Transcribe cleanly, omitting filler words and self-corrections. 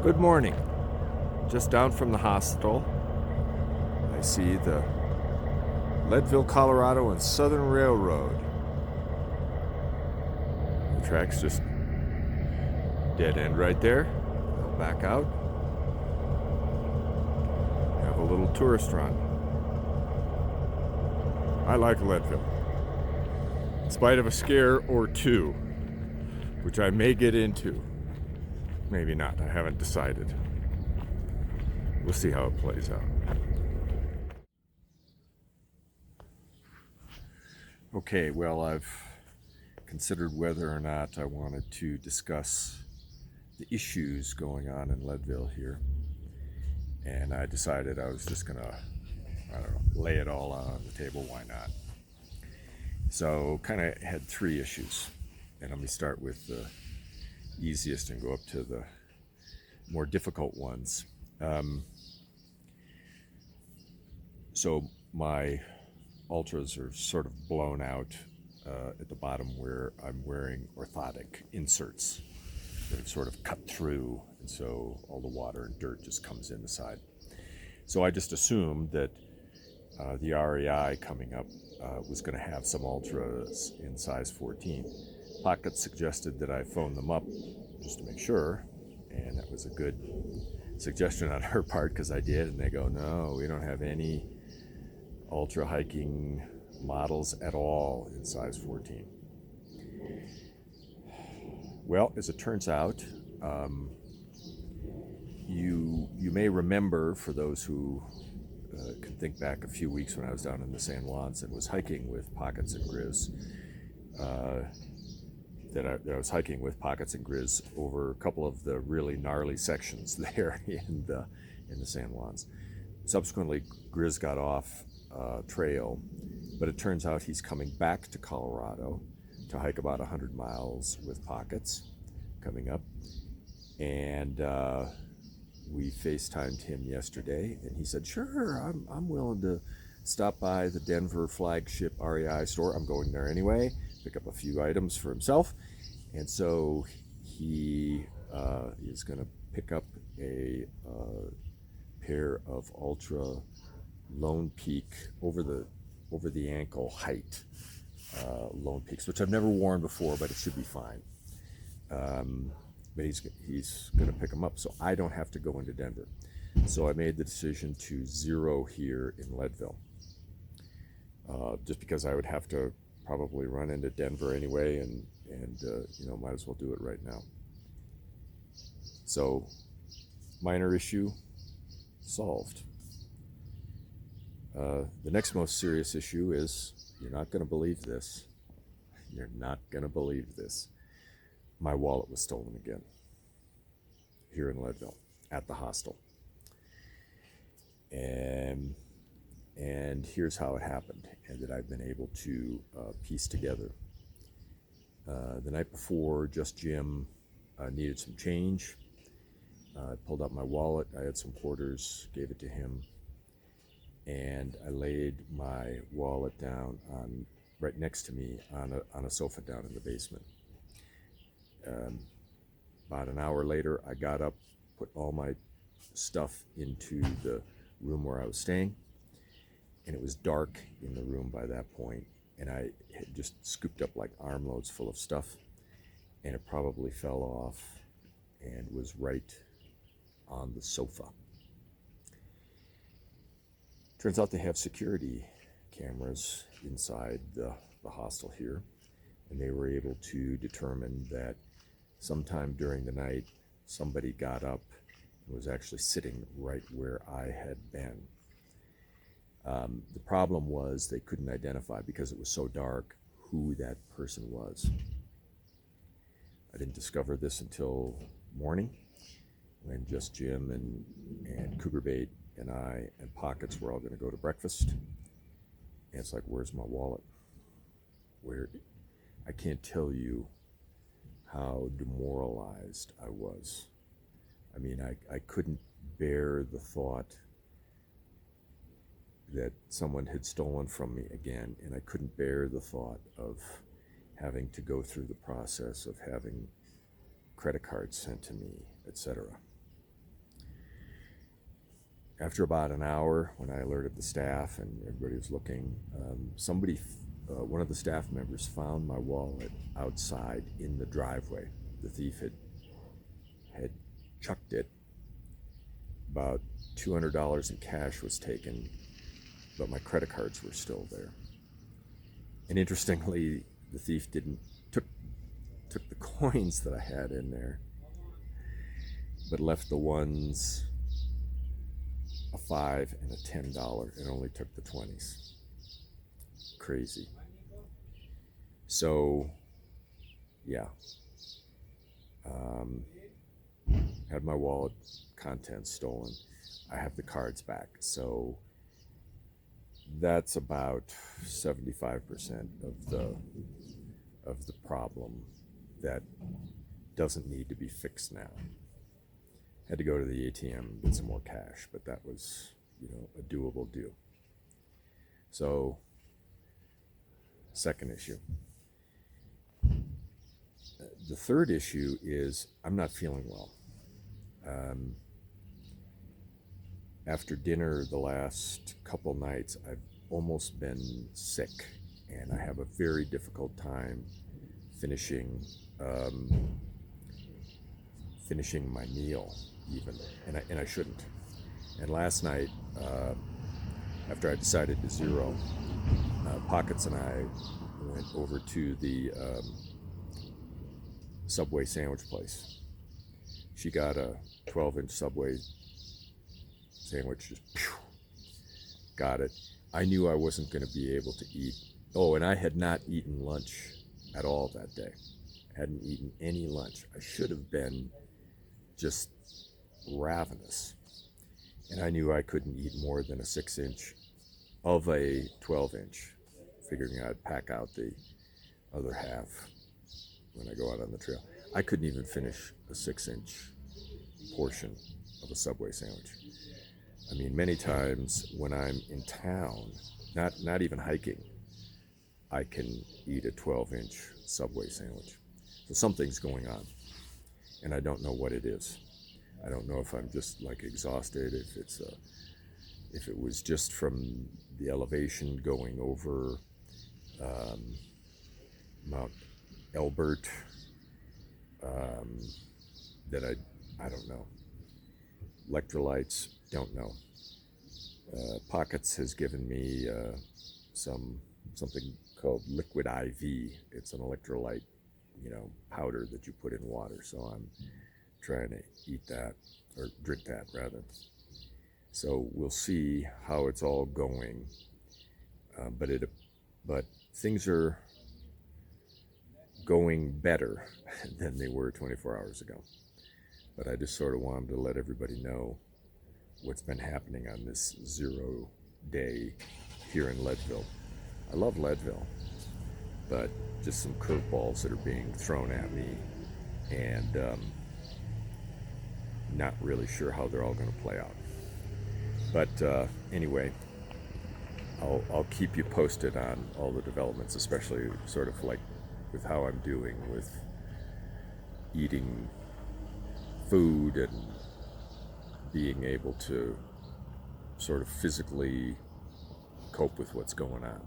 Good morning. Just down from the hospital, I see the Leadville, Colorado and Southern Railroad. The track's just dead end right there. I'll back out. Have a little tourist run. I like Leadville. In spite of a scare or two, which I may get into. Maybe not, I haven't decided. We'll see how it plays out. Okay, well, I've considered whether or not I wanted to discuss the issues going on in Leadville here. And I decided I was just gonna, lay it all out on the table, why not? So, kind of had three issues. And let me start with the easiest and go up to the more difficult ones. So my ultras are sort of blown out at the bottom where I'm wearing orthotic inserts that have sort of cut through, and so all the water and dirt just comes in the side. So I just assumed that the REI coming up was going to have some ultras in size 14. Pocket suggested that I phone them up just to make sure, and that was a good suggestion on her part because I did, and they go, no, we don't have any ultra hiking models at all in size 14. Well, as it turns out, you may remember, for those who can think back a few weeks when I was down in the San Juans and was hiking with Pockets and Grizz, that I was hiking with Pockets and Grizz over a couple of the really gnarly sections there in the San Juans. Subsequently, Grizz got off trail, but it turns out he's coming back to Colorado to hike about 100 miles with Pockets coming up. And we FaceTimed him yesterday, and he said, sure, I'm willing to stop by the Denver flagship REI store. I'm going there anyway, pick up a few items for himself. And so he is going to pick up a pair of Ultra Lone Peak over the ankle height Lone Peaks, which I've never worn before, but it should be fine. But he's going to pick them up, so I don't have to go into Denver. So I made the decision to zero here in Leadville, just because I would have to probably run into Denver anyway, and might as well do it right now. So, minor issue solved. The next most serious issue is, you're not going to believe this. You're not going to believe this. My wallet was stolen again here in Leadville at the hostel. And here's how it happened, and that I've been able to piece together. The night before, Just Jim needed some change. I pulled out my wallet. I had some quarters, gave it to him, and I laid my wallet down right next to me on a sofa down in the basement. About an hour later, I got up, put all my stuff into the room where I was staying, and it was dark in the room by that point, and I had just scooped up like armloads full of stuff, and it probably fell off and was right on the sofa. Turns out they have security cameras inside the hostel here, and they were able to determine that sometime during the night somebody got up and was actually sitting right where I had been. The problem was they couldn't identify, because it was so dark, who that person was. I didn't discover this until morning, when Just Jim and Cougar Bait and I and Pockets were all going to go to breakfast. And it's like, where's my wallet? I can't tell you how demoralized I was. I mean, I couldn't bear the thought that someone had stolen from me again, and I couldn't bear the thought of having to go through the process of having credit cards sent to me, etc. After about an hour, when I alerted the staff and everybody was looking, one of the staff members found my wallet outside in the driveway. The thief had chucked it. About $200 in cash was taken, but my credit cards were still there. And interestingly, the thief took the coins that I had in there, but left the ones, a $5 and a $10, and only took the 20s. Crazy. So, yeah. Had my wallet contents stolen. I have the cards back. So that's about 75% of the problem that doesn't need to be fixed now. Had to go to the ATM and get some more cash, but that was, a doable deal. So, second issue. The third issue is I'm not feeling well. After dinner the last couple nights, I've almost been sick, and I have a very difficult time finishing my meal even, and I shouldn't. And last night, after I decided to zero, Pockets and I went over to the Subway sandwich place. She got a 12-inch Subway sandwich, just got it. I knew I wasn't going to be able to eat. Oh, and I had not eaten lunch at all that day. I hadn't eaten any lunch. I should have been just ravenous. And I knew I couldn't eat more than a 6-inch of a 12-inch, figuring I'd pack out the other half when I go out on the trail. I couldn't even finish a 6-inch portion of a Subway sandwich. I mean, many times when I'm in town, not even hiking, I can eat a 12-inch Subway sandwich. So something's going on, and I don't know what it is. I don't know if I'm just like exhausted, if it was just from the elevation going over Mount Elbert, that I don't know. Electrolytes, don't know. Pockets has given me something called Liquid IV. It's an electrolyte, powder that you put in water. So I'm trying to eat that, or drink that rather. So we'll see how it's all going. But things are going better than they were 24 hours ago. But I just sort of wanted to let everybody know what's been happening on this 0 day here in Leadville. I love Leadville, but just some curveballs that are being thrown at me, and not really sure how they're all going to play out. But anyway, I'll keep you posted on all the developments, especially sort of like with how I'm doing with eating food and being able to sort of physically cope with what's going on.